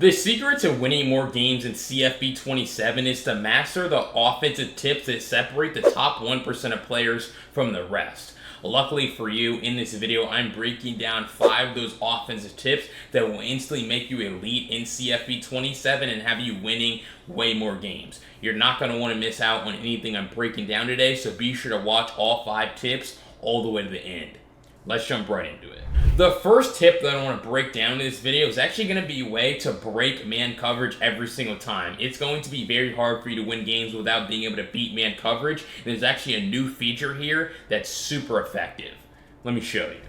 The secret to winning more games in CFB 27 is to master the offensive tips that separate the top 1% of players from the rest. Luckily for you, in this video, I'm breaking down 5 of those offensive tips that will instantly make you elite in CFB 27 and have you winning way more games. You're not going to want to miss out on anything I'm breaking down today, so be sure to watch all 5 tips all the way to the end. Let's jump right into it. The first tip that I want to break down in this video is actually going to be a way to break man coverage every single time. It's going to be very hard for you to win games without being able to beat man coverage. And there's actually a new feature here that's super effective. Let me show you.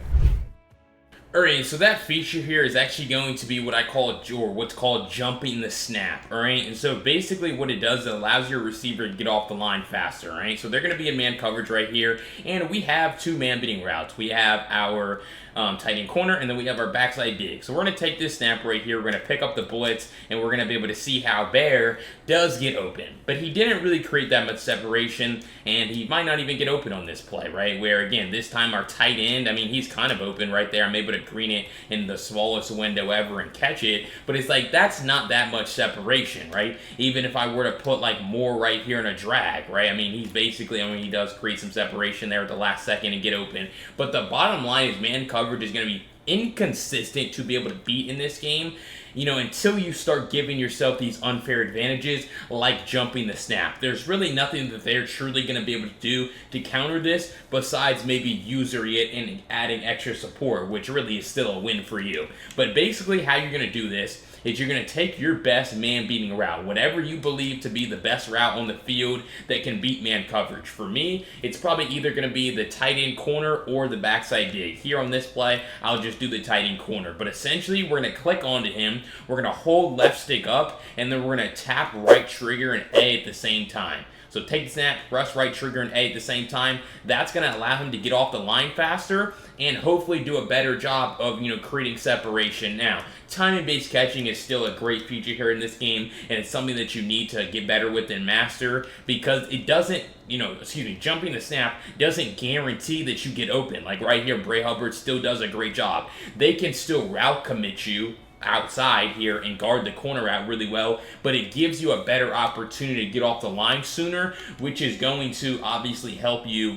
Alright, so that feature here is actually going to be what I call, or what's called jumping the snap, alright? And so basically what it does, it allows your receiver to get off the line faster, alright? So they're going to be in man coverage right here, and we have 2 man beating routes. We have our tight end corner, and then we have our backside dig. So we're going to take this snap right here, we're going to pick up the blitz, and we're going to be able to see how Bear does get open. But he didn't really create that much separation, and he might not even get open on this play, right? Where, again, this time our tight end, I mean, he's kind of open right there. I'm able to green it in the smallest window ever and catch it, but it's like, that's not that much separation, right? Even if I were to put like more right here in a drag, right? I mean, he's basically, I mean, he does create some separation there at the last second and get open, but the bottom line is man coverage is going to be inconsistent to be able to beat in this game, you know, until you start giving yourself these unfair advantages like jumping the snap. There's really nothing that they're truly going to be able to do to counter this besides maybe using it and adding extra support, which really is still a win for you. But basically how you're going to do this is you're going to take your best man-beating route, whatever you believe to be the best route on the field that can beat man coverage. For me, it's probably either going to be the tight end corner or the backside dig. Here on this play, I'll just do the tight end corner. But essentially, we're going to click onto him, we're going to hold left stick up, and then we're going to tap right trigger and A at the same time. So take the snap, press right trigger and A at the same time. That's going to allow him to get off the line faster and hopefully do a better job of, you know, creating separation. Now, timing-based catching is still a great feature here in this game, and it's something that you need to get better with and master, because it doesn't, jumping the snap doesn't guarantee that you get open. Like right here, Bray Hubbard still does a great job. They can still route commit you outside here and guard the corner out really well, but it gives you a better opportunity to get off the line sooner, which is going to obviously help you,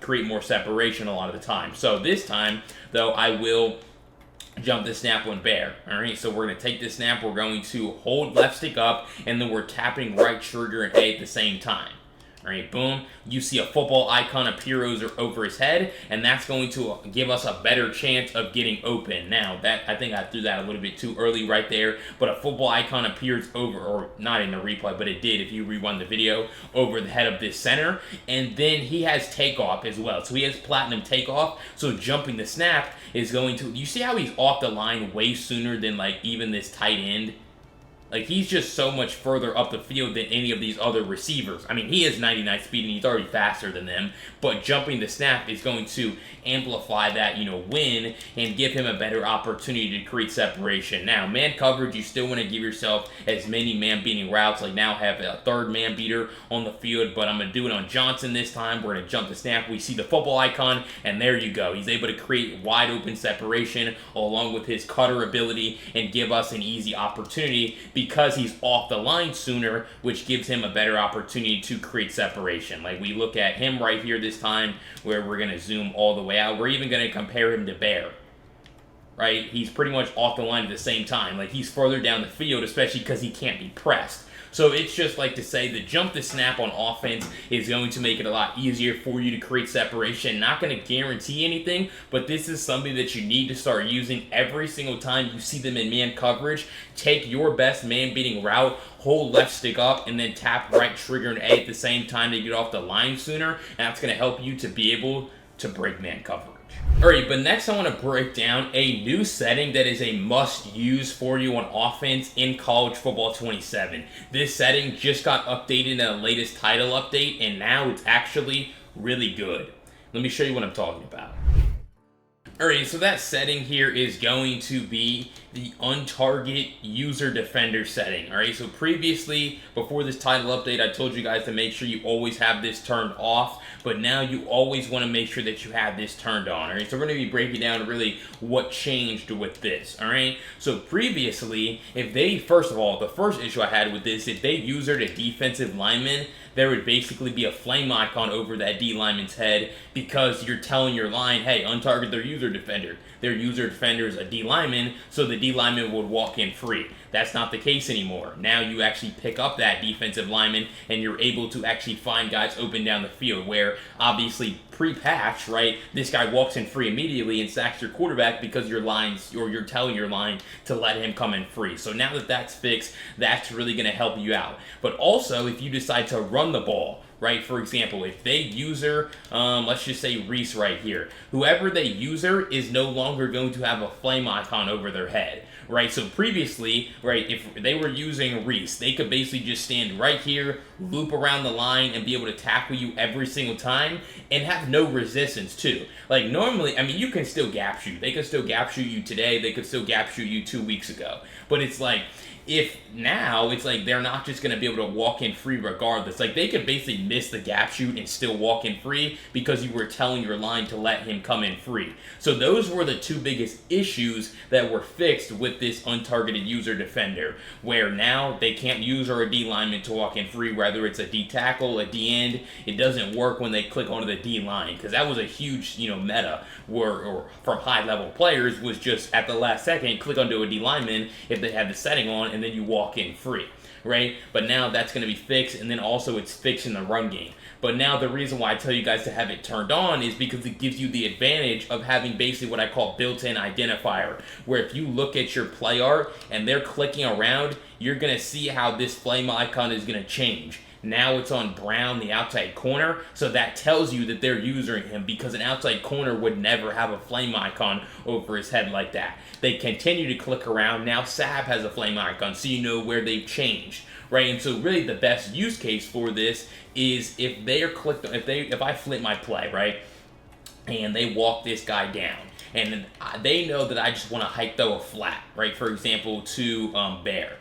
create more separation a lot of the time. So this time, though, I will jump the snap on Bear. Alright, so we're going to take this snap, we're going to hold left stick up, and then we're tapping right trigger and A at the same time. Alright, boom, you see a football icon appear over his head, and that's going to give us a better chance of getting open. Now, I think I threw that a little bit too early right there, but a football icon appears over, or not in the replay, but it did if you rewind the video, over the head of this center, and then he has takeoff as well. So he has platinum takeoff, so jumping the snap is going to, you see how he's off the line way sooner than like even this tight end? Like, he's just so much further up the field than any of these other receivers. I mean, he has 99 speed and he's already faster than them, but jumping the snap is going to amplify that, win and give him a better opportunity to create separation. Now, man coverage, you still want to give yourself as many man-beating routes. Like now have a third man-beater on the field, but I'm going to do it on Johnson this time. We're going to jump the snap. We see the football icon, and there you go. He's able to create wide open separation along with his cutter ability and give us an easy opportunity, because he's off the line sooner, which gives him a better opportunity to create separation. Like we look at him right here this time, where we're going to zoom all the way out. We're even going to compare him to Bear. Right? He's pretty much off the line at the same time. Like he's further down the field, especially because he can't be pressed. So it's just like to say the jump the snap on offense is going to make it a lot easier for you to create separation. Not going to guarantee anything, but this is something that you need to start using every single time you see them in man coverage. Take your best man-beating route, hold left stick up, and then tap right trigger and A at the same time to get off the line sooner. And that's going to help you to be able to break man coverage. Alright, but next I want to break down a new setting that is a must-use for you on offense in College Football 27. This setting just got updated in the latest title update, and now it's actually really good. Let me show you what I'm talking about. Alright, so that setting here is going to be the Untarget user defender setting. All right, so previously, before this title update, I told you guys to make sure you always have this turned off, but now you always want to make sure that you have this turned on. All right, so we're going to be breaking down really what changed with this. All right, so previously, if they, first of all, the first issue I had with this, if they usered a defensive lineman, there would basically be a flame icon over that D lineman's head because you're telling your line, hey, untarget their user defender. Their user defender is a D lineman, so the D lineman would walk in free. That's not the case anymore. Now you actually pick up that defensive lineman and you're able to actually find guys open down the field, where obviously pre-patch, right, this guy walks in free immediately and sacks your quarterback because your lines, or you're telling your line to let him come in free. So now that that's fixed, that's really going to help you out. But also, if you decide to run the ball, right, for example, if they user, let's just say Reese right here, whoever they user is no longer going to have a flame icon over their head, right? So previously, right, if they were using Reese, they could basically just stand right here, loop around the line, and be able to tackle you every single time and have no resistance too. Like normally, I mean, you can still gap shoot. They could still gap shoot you today. They could still gap shoot you 2 weeks ago. But it's like, if now it's like they're not just going to be able to walk in free regardless. Like they could basically miss the gap shoot and still walk in free because you were telling your line to let him come in free. So those were the two biggest issues that were fixed with this untargeted user defender, where now they can't use a D lineman to walk in free, whether it's a D tackle, a D end. It doesn't work when they click onto the D line, because that was a huge, meta or from high level players, was just at the last second click onto a D lineman if they had the setting on, and then you walk in free, right? But now that's going to be fixed, and then also it's fixed in the run game. But now the reason why I tell you guys to have it turned on is because it gives you the advantage of having basically what I call built-in identifier, where if you look at your play art and they're clicking around, you're going to see how this flame icon is going to change. Now it's on brown, the outside corner, so that tells you that they're using him, because an outside corner would never have a flame icon over his head like that. They continue to click around. Now Sab has a flame icon, so you know where they've changed, right? And so really the best use case for this is if they are clicked, if I flip my play, right, and they walk this guy down, and they know that I just want to hike throw a flat, right, for example, to Bear.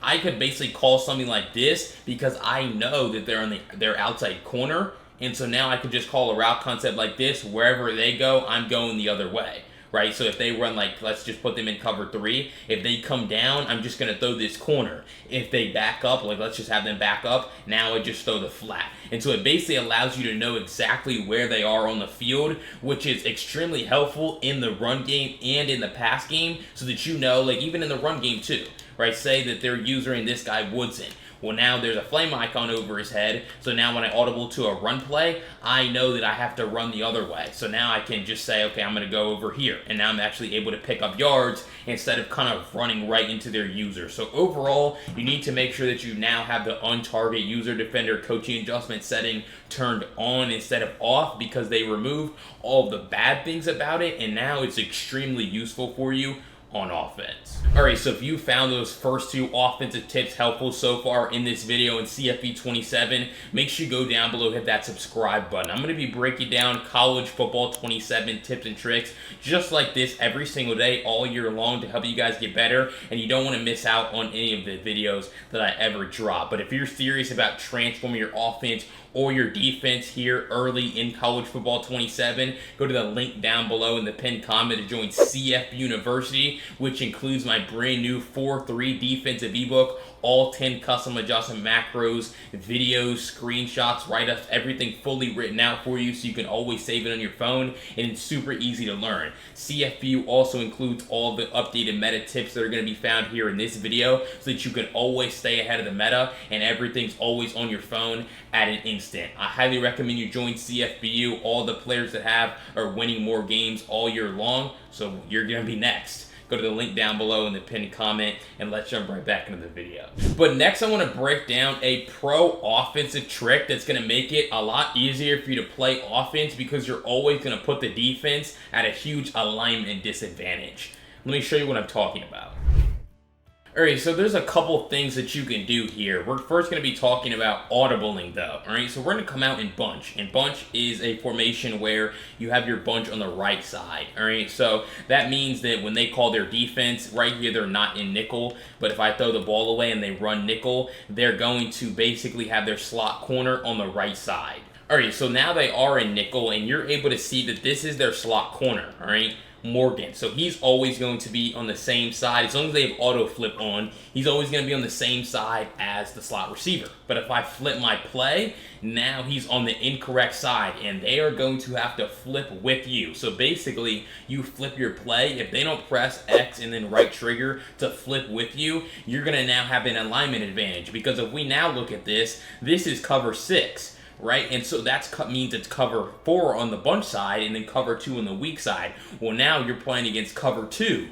I could basically call something like this because I know that they're on their outside corner, and so now I could just call a route concept like this. Wherever they go, I'm going the other way, right? So if they run, like, let's just put them in cover 3. If they come down, I'm just going to throw this corner. If they back up, like let's just have them back up, now I just throw the flat. And so it basically allows you to know exactly where they are on the field, which is extremely helpful in the run game and in the pass game, so that you know, like even in the run game too, right? Say that they're using this guy Woodson. Well, now there's a flame icon over his head, so now when I audible to a run play, I know that I have to run the other way. So now I can just say, okay, I'm going to go over here, and now I'm actually able to pick up yards instead of kind of running right into their user. So overall, you need to make sure that you now have the Untarget user defender coaching adjustment setting turned on instead of off, because they removed all the bad things about it, and now it's extremely useful for you on offense. Alright, so if you found those first two offensive tips helpful so far in this video in CFB 27, make sure you go down below, hit that subscribe button. I'm going to be breaking down college football 27 tips and tricks just like this every single day all year long to help you guys get better, and you don't want to miss out on any of the videos that I ever drop. But if you're serious about transforming your offense or your defense here early in college football 27, go to the link down below in the pinned comment to join CF University, which includes my brand new 4-3 defensive ebook, all 10 custom adjustment macros, videos, screenshots, write-ups, everything fully written out for you so you can always save it on your phone, and it's super easy to learn. CFU also includes all the updated meta tips that are going to be found here in this video so that you can always stay ahead of the meta and everything's always on your phone at an instant. I highly recommend you join CFBU. All the players that have are winning more games all year long, so you're going to be next. Go to the link down below in the pinned comment, and let's jump right back into the video. But next, I want to break down a pro offensive trick that's going to make it a lot easier for you to play offense, because you're always going to put the defense at a huge alignment disadvantage. Let me show you what I'm talking about. Alright, so there's a couple things that you can do here. We're first going to be talking about audibling though. Alright, so we're going to come out in bunch. And bunch is a formation where you have your bunch on the right side. Alright, so that means that when they call their defense, right here they're not in nickel. But if I throw the ball away and they run nickel, they're going to basically have their slot corner on the right side. Alright, so now they are in nickel and you're able to see that this is their slot corner. Alright. Morgan. So he's always going to be on the same side. As long as they have auto flip on, he's always going to be on the same side as the slot receiver. But if I flip my play, now he's on the incorrect side and they are going to have to flip with you. So basically, you flip your play. If they don't press X and then right trigger to flip with you, you're going to now have an alignment advantage. Because if we now look at this, this is cover 6. Right, and so that means it's cover 4 on the bunch side and then cover 2 on the weak side. Well, now you're playing against cover 2,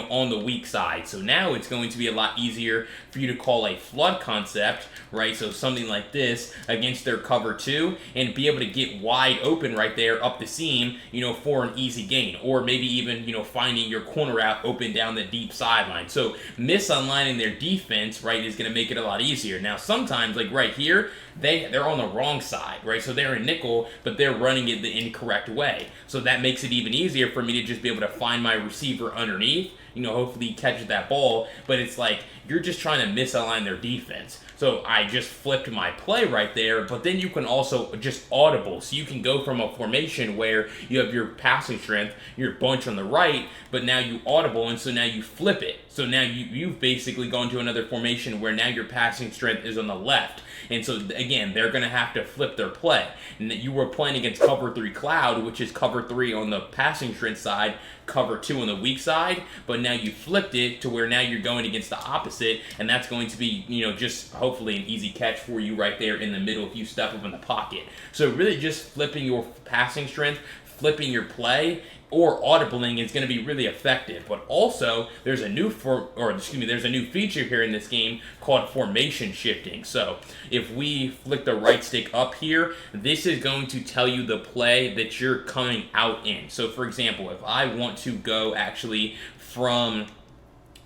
on the weak side. So now it's going to be a lot easier for you to call a flood concept, right? So something like this against their cover 2 and be able to get wide open right there up the seam, for an easy gain. Or maybe even, finding your corner out open down the deep sideline. So misaligning their defense, right, is going to make it a lot easier. Now, sometimes, like right here, they're on the wrong side, right? So they're in nickel, but they're running it the incorrect way. So that makes it even easier for me to just be able to find my receiver underneath, hopefully he catches that ball, but it's like you're just trying to misalign their defense. So I just flipped my play right there, but then you can also just audible. So you can go from a formation where you have your passing strength, your bunch on the right, but now you audible, and so now you flip it. So now you've basically gone to another formation where now your passing strength is on the left. And so, again, they're going to have to flip their play. And you were playing against cover 3 cloud, which is cover 3 on the passing strength side, cover 2 on the weak side, but now you flipped it to where now you're going against the opposite, and that's going to be, just hopefully an easy catch for you right there in the middle if you step up in the pocket. So really just flipping your passing strength, flipping your play, or audibling is going to be really effective. But also, there's a new feature here in this game called formation shifting. So if we flick the right stick up here, this is going to tell you the play that you're coming out in. So for example, if I want to go actually from,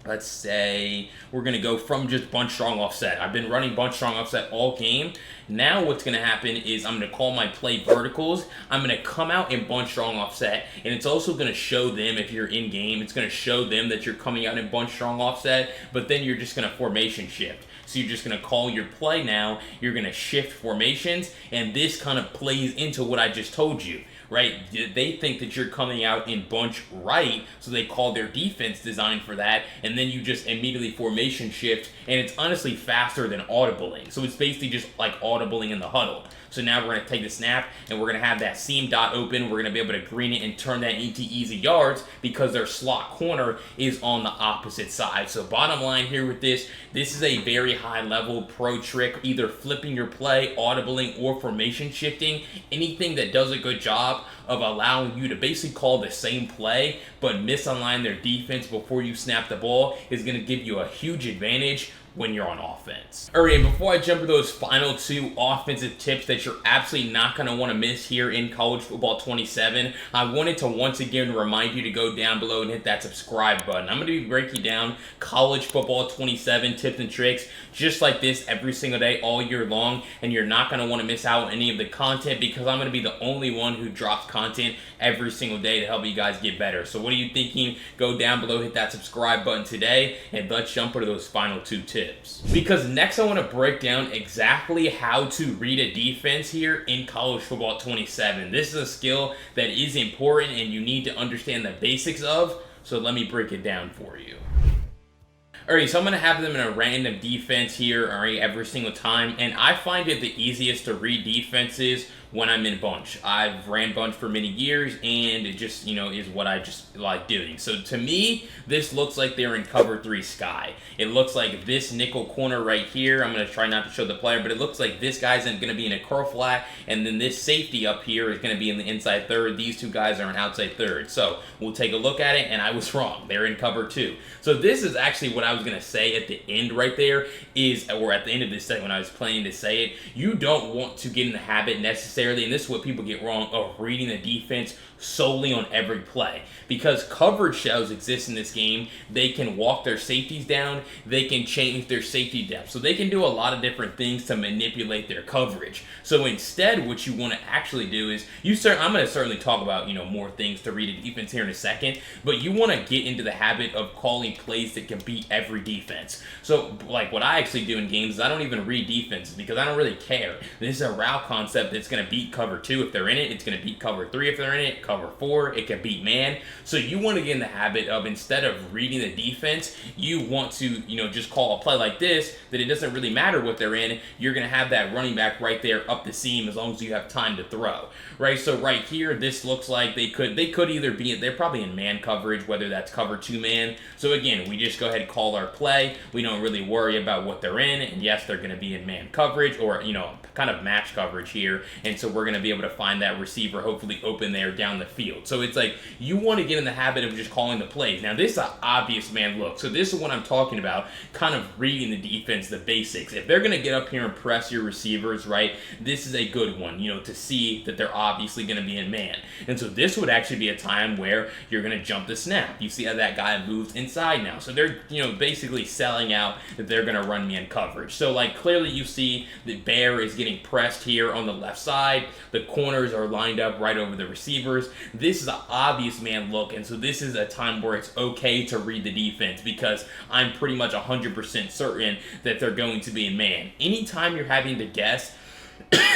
let's say we're going to go from just bunch strong offset. I've been running bunch strong offset all game. Now what's going to happen is I'm going to call my play verticals. I'm going to come out in bunch strong offset, and it's also going to show them, if you're in game, it's going to show them that you're coming out in bunch strong offset, but then you're just going to formation shift. So you're just going to call your play now, you're going to shift formations, and this kind of plays into what I just told you. Right? They think that you're coming out in bunch right, so they call their defense designed for that, and then you just immediately formation shift, and it's honestly faster than audibling. So it's basically just like audibling in the huddle. So now we're going to take the snap, and we're going to have that seam dot open. We're going to be able to green it and turn that into easy yards because their slot corner is on the opposite side. So bottom line here with this is a very high level pro trick, either flipping your play, audibling, or formation shifting. Anything that does a good job of allowing you to basically call the same play but misalign their defense before you snap the ball is going to give you a huge advantage when you're on offense. Alright, before I jump to those final 2 offensive tips that you're absolutely not going to want to miss here in College Football 27, I wanted to once again remind you to go down below and hit that subscribe button. I'm going to be breaking down College Football 27 tips and tricks just like this every single day all year long, and you're not going to want to miss out on any of the content because I'm going to be the only one who drops content every single day to help you guys get better. So what are you thinking? Go down below, hit that subscribe button today, and let's jump into those final 2 tips. Because next I want to break down exactly how to read a defense here in College Football 27. This is a skill that is important and you need to understand the basics of, so let me break it down for you. Alright, so I'm going to have them in a random defense here, alright, every single time, and I find it the easiest to read defenses when I'm in bunch. I've ran bunch for many years, and it just, is what I just like doing. So to me, this looks like they're in cover 3 sky. It looks like this nickel corner right here, I'm going to try not to show the player, but it looks like this guy's going to be in a curl flat, and then this safety up here is going to be in the inside third. These 2 guys are in outside third. So we'll take a look at it, and I was wrong. They're in cover 2. So this is actually what I was going to say at the end right there is, or at the end of this segment when I was planning to say it, you don't want to get in the habit necessarily necessarily, and this is what people get wrong, of reading the defense solely on every play. Because coverage shells exist in this game, they can walk their safeties down, they can change their safety depth. So they can do a lot of different things to manipulate their coverage. So instead, what you want to actually do is, I'm going to certainly talk about, more things to read a defense here in a second, but you want to get into the habit of calling plays that can beat every defense. So like what I actually do in games is I don't even read defenses because I don't really care. This is a route concept that's going to beat cover 2 if they're in it. It's going to beat cover 3 if they're in it. Cover 4, it can beat man. So you want to get in the habit of, instead of reading the defense, you want to, just call a play like this, that it doesn't really matter what they're in. You're going to have that running back right there up the seam as long as you have time to throw, right? So right here, this looks like they could either be, they're probably in man coverage, whether that's cover 2 man. So again, we just go ahead and call our play. We don't really worry about what they're in. And yes, they're going to be in man coverage or, kind of match coverage here. And so we're going to be able to find that receiver hopefully open there down the field. So it's like, you want to get in the habit of just calling the plays. Now this is an obvious man look. So this is what I'm talking about, kind of reading the defense, the basics. If they're going to get up here and press your receivers, right, this is a good one, to see that they're obviously going to be in man. And so this would actually be a time where you're going to jump the snap. You see how that guy moves inside now. So they're, basically selling out that they're going to run man coverage. So like clearly you see that Bear is getting pressed here on the left side. The corners are lined up right over the receivers. This is an obvious man look. And so this is a time where it's okay to read the defense because I'm pretty much 100% certain that they're going to be in man. Anytime you're having to guess,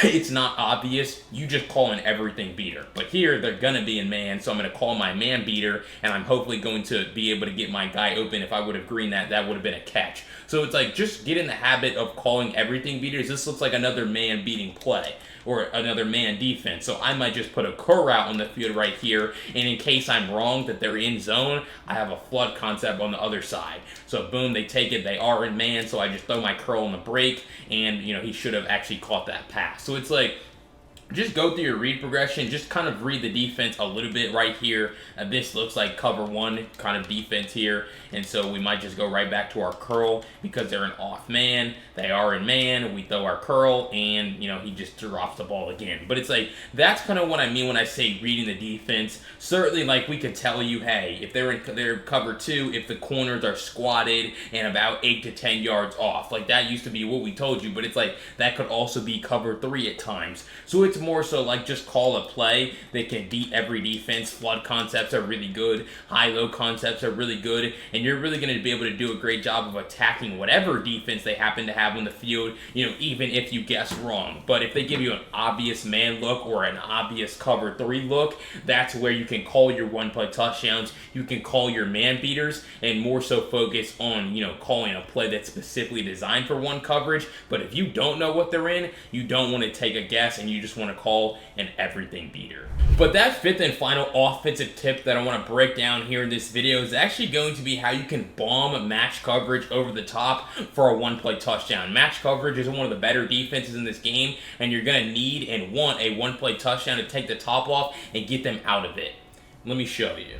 it's not obvious, you just call an everything beater. But here, they're going to be in man, so I'm going to call my man beater, and I'm hopefully going to be able to get my guy open. If I would have greened that, that would have been a catch. So it's like, just get in the habit of calling everything beaters. This looks like another man beating play, or another man defense. So I might just put a curl route on the field right here, and in case I'm wrong that they're in zone, I have a flood concept on the other side. So boom, they take it, they are in man, so I just throw my curl on the break, and he should have actually caught that pass. So it's like, just go through your read progression, just kind of read the defense a little bit right here. This looks like cover 1 kind of defense here, and so we might just go right back to our curl because they're an off man. They are in man. We throw our curl, and he just drops the ball again. But it's like, that's kind of what I mean when I say reading the defense. Certainly, like, we could tell you, hey, if they're in their cover 2, if the corners are squatted and about 8 to 10 yards off, like that used to be what we told you. But it's like, that could also be cover 3 at times. So it's more so like, just call a play that can beat every defense. Flood concepts are really good. High-low concepts are really good. And you're really going to be able to do a great job of attacking whatever defense they happen to have on the field, even if you guess wrong. But if they give you an obvious man look or an obvious cover 3 look, that's where you can call your one-play touchdowns. You can call your man beaters and more so focus on, calling a play that's specifically designed for one coverage. But if you don't know what they're in, you don't want to take a guess and you just want to call an everything beater. But that fifth and final offensive tip that I want to break down here in this video is actually going to be how you can bomb match coverage over the top for a one-play touchdown. Match coverage is one of the better defenses in this game, and you're going to need and want a one-play touchdown to take the top off and get them out of it. Let me show you.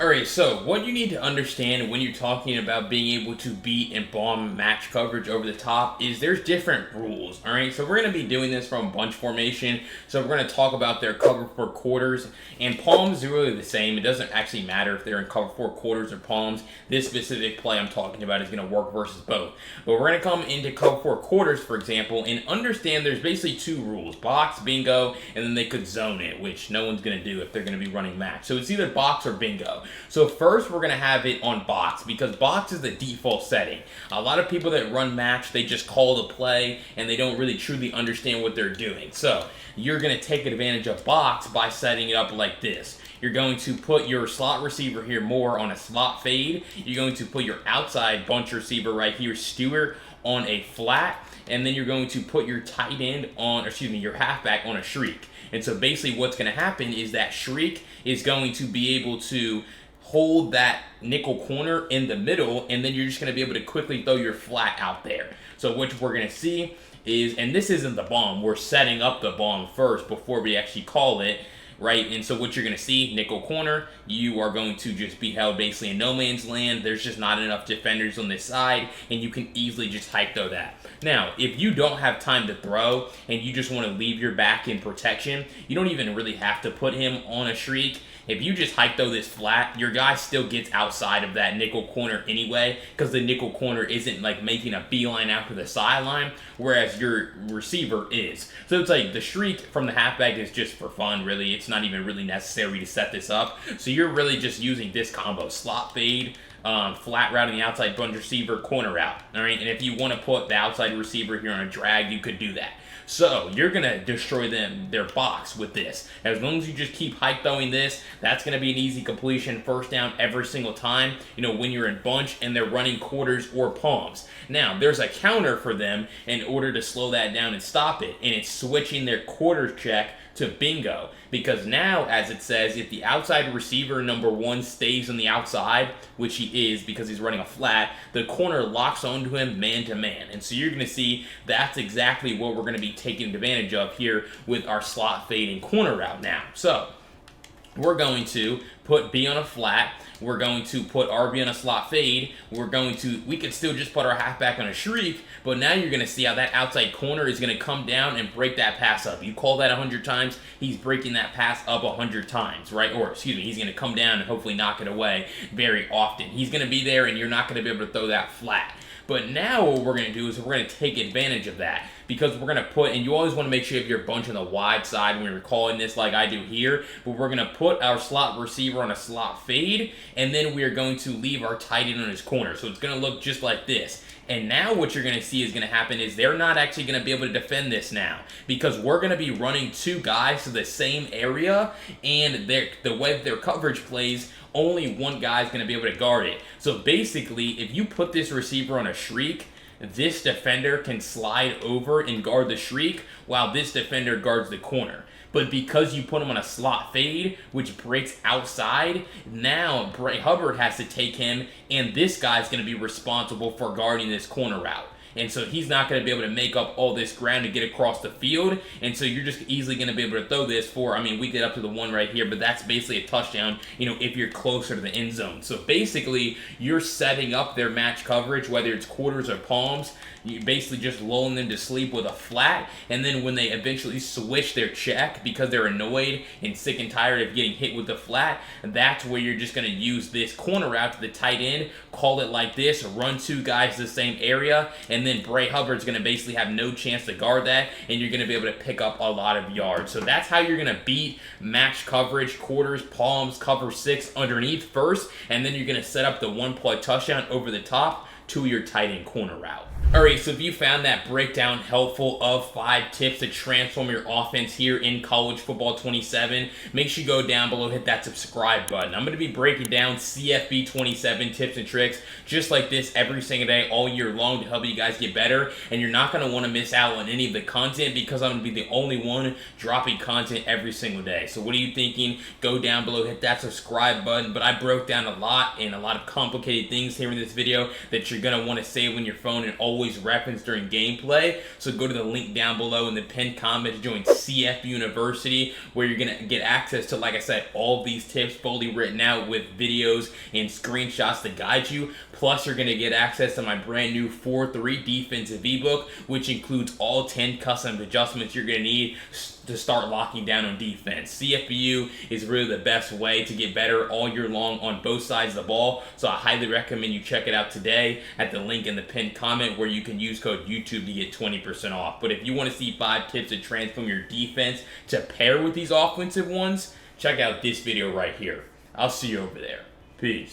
Alright, so what you need to understand when you're talking about being able to beat and bomb match coverage over the top is there's different rules, alright? So we're going to be doing this from bunch formation, so we're going to talk about their cover 4 quarters, and palms are really the same. It doesn't actually matter if they're in cover 4 quarters or palms. This specific play I'm talking about is going to work versus both. But we're going to come into cover 4 quarters, for example, and understand there's basically 2 rules. Box, bingo, and then they could zone it, which no one's going to do if they're going to be running match. So it's either box or bingo. So first we're going to have it on box because box is the default setting. A lot of people that run match, they just call the play and they don't really truly understand what they're doing. So you're going to take advantage of box by setting it up like this. You're going to put your slot receiver here more on a slot fade. You're going to put your outside bunch receiver right here, Stewart, on a flat. And then you're going to put your tight end on, your halfback on a shriek. And so basically what's going to happen is that shriek is going to be able to hold that nickel corner in the middle, and then you're just going to be able to quickly throw your flat out there. So what we're going to see is, and this isn't the bomb, we're setting up the bomb first before we actually call it. right? And so what you're going to see, nickel corner, you are going to just be held basically in no man's land. There's just not enough defenders on this side, and you can easily just hike throw that. Now, if you don't have time to throw and you just want to leave your back in protection, you don't even really have to put him on a streak. If you just hike throw this flat, your guy still gets outside of that nickel corner anyway, because the nickel corner isn't like making a beeline after the sideline, whereas your receiver is. So it's like the streak from the halfback is just for fun, really. It's not even really necessary to set this up. So you're really just using this combo, slot fade, flat route on the outside, bunch receiver, corner route. All right, and if you want to put the outside receiver here on a drag, you could do that. So you're going to destroy their box with this. As long as you just keep hike throwing this, that's going to be an easy completion, first down every single time, when you're in bunch and they're running quarters or palms. Now, there's a counter for them in order to slow that down and stop it, and it's switching their quarter check to bingo, because now, as it says, if the outside receiver number 1 stays on the outside, which he is because he's running a flat, the corner locks onto him man to man. And so you're going to see that's exactly what we're going to be taking advantage of here with our slot fading corner route now. So we're going to put B on a flat. We're going to put RB on a slot fade. We could still just put our halfback on a shriek, but now you're going to see how that outside corner is going to come down and break that pass up. You call that 100 times, he's breaking that pass up 100 times, right? Or, excuse me, he's going to come down and hopefully knock it away very often. He's going to be there, and you're not going to be able to throw that flat. But now what we're going to do is we're going to take advantage of that, because we're going to put, and you always want to make sure you have your bunch on the wide side when you're calling this like I do here, but we're going to put our slot receiver on a slot fade, and then we are going to leave our tight end on his corner. So it's going to look just like this. And now what you're going to see is going to happen is they're not actually going to be able to defend this now, because we're going to be running 2 guys to the same area, and the way their coverage plays, only one guy is going to be able to guard it. So basically, if you put this receiver on a shriek, this defender can slide over and guard the shriek while this defender guards the corner. But because you put him on a slot fade, which breaks outside, now Bray Hubbard has to take him, and this guy's going to be responsible for guarding this corner route. And so he's not going to be able to make up all this ground to get across the field. And so you're just easily going to be able to throw this for, we get up to the 1 right here, but that's basically a touchdown, if you're closer to the end zone. So basically, you're setting up their match coverage, whether it's quarters or palms. You're basically just lulling them to sleep with a flat. And then when they eventually switch their check because they're annoyed and sick and tired of getting hit with the flat, that's where you're just going to use this corner route to the tight end, call it like this, run 2 guys to the same area, and then Bray Hubbard's going to basically have no chance to guard that, and you're going to be able to pick up a lot of yards. So that's how you're going to beat match coverage, quarters, palms, cover 6 underneath first, and then you're going to set up the 1-play touchdown over the top to your tight end corner route. Alright, so if you found that breakdown helpful of 5 tips to transform your offense here in College Football 27, make sure you go down below, hit that subscribe button. I'm going to be breaking down CFB 27 tips and tricks just like this every single day all year long to help you guys get better, and you're not going to want to miss out on any of the content because I'm going to be the only one dropping content every single day. So what are you thinking? Go down below, hit that subscribe button. But I broke down a lot and a lot of complicated things here in this video that you're going to want to save on your phone and always reference during gameplay. So go to the link down below in the pinned comment to join CF University, where you're going to get access to, like I said, all of these tips fully written out with videos and screenshots to guide you. Plus, you're going to get access to my brand new 4-3 defensive ebook, which includes all 10 custom adjustments you're going to need to start locking down on defense. CFBU is really the best way to get better all year long on both sides of the ball, so I highly recommend you check it out today at the link in the pinned comment, where you can use code YouTube to get 20% off. But if you want to see 5 tips to transform your defense to pair with these offensive ones, check out this video right here. I'll see you over there. Peace.